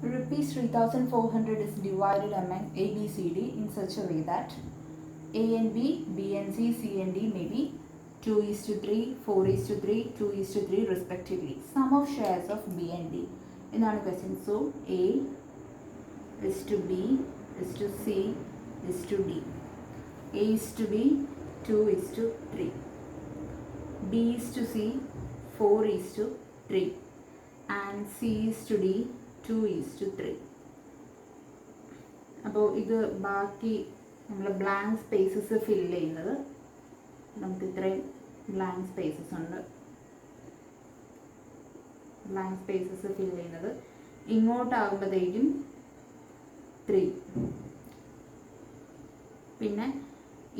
Rupees 3,400 is divided among A, B, C, D in such a way that A and B, B and C, C and D may be 2:3, 4:3, 2:3 respectively. Sum of shares of B and D. Ennaanu question. So A is to B is to C is to D. A is to B 2:3. B is to C 4:3 and C is to D 2:3. അപ്പോൾ ഇത് ബാക്കി നമ്മൾ blank spaces fill ചെയ്യുന്നത് നമുക്ക് ഇത്രയും blank spaces ഉണ്ട്. Blank spaces fill ചെയ്യുന്നത് ഇങ്ങോട്ടാകുമ്പോഴത്തേക്കും 3, പിന്നെ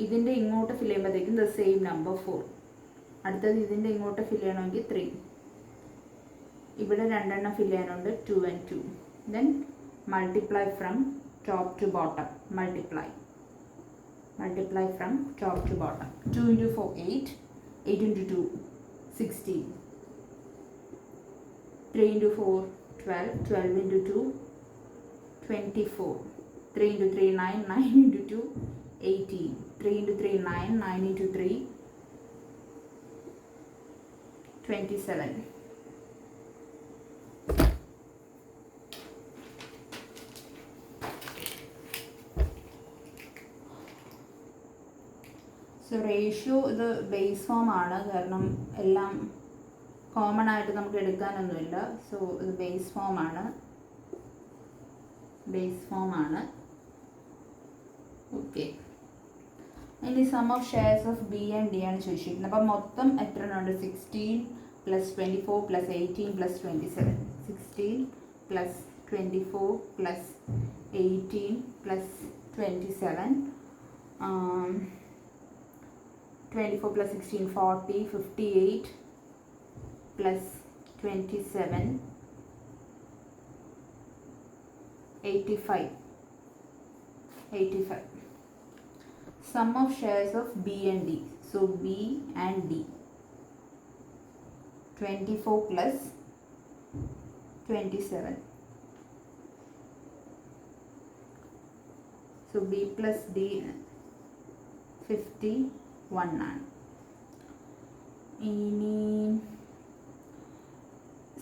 ഇതിൻ്റെ ഇങ്ങോട്ട് ഫില്ല് ചെയ്യുമ്പോഴത്തേക്കും ദ സെയിം നമ്പർ 4. അടുത്തത് ഇതിൻ്റെ ഇങ്ങോട്ട് ഫില്ല് ചെയ്യണമെങ്കിൽ 3. ഇവിടെ 2 ഫില്ല് ചെയ്യാനുണ്ട് 2 and 2. Then multiply from top to bottom. Multiply from top to bottom. 2 into 4 8, 8 into 2 16, 3 into 4 12, 12 into 2 24, 3 into 3 9, 9 into 2 18, 3 into 3 9, 9 into 3 27. So ratio ഇത് ബേസ് ഫോം ആണ്, കാരണം എല്ലാം കോമൺ ആയിട്ട് നമുക്ക് എടുക്കാനൊന്നുമില്ല. സോ ഇത് ബേസ് ഫോം ആണ്. ഓക്കെ, ഇനി sum of shares of B and D ആണ് ചോദിച്ചിരിക്കുന്നത്. അപ്പം മൊത്തം എത്ര ഉണ്ട്? 16 + 24 + 18 + 27. 16 + 24 + 18 + 27. 24 + 16 40, 58 + 27 85. Sum of shares of B and D. So B and D 24 + 27. So B plus D 51 ആണ്. ഇനി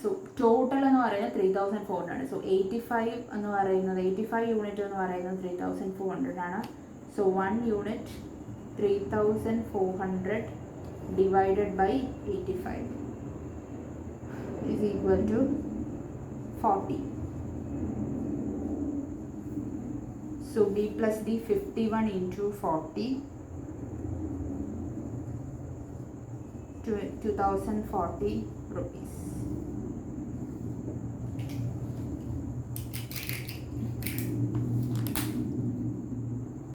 സോ ടോട്ടൽ എന്ന് പറയുന്നത് 3,400. സോ 85 എന്ന് പറയുന്നത് 85 യൂണിറ്റ് എന്ന് പറയുന്നത് 3,400 ആണ്. So 1 unit 3,400 divided by 85 is equal to 40. So B plus D 51 into 40, 2,040 rupees.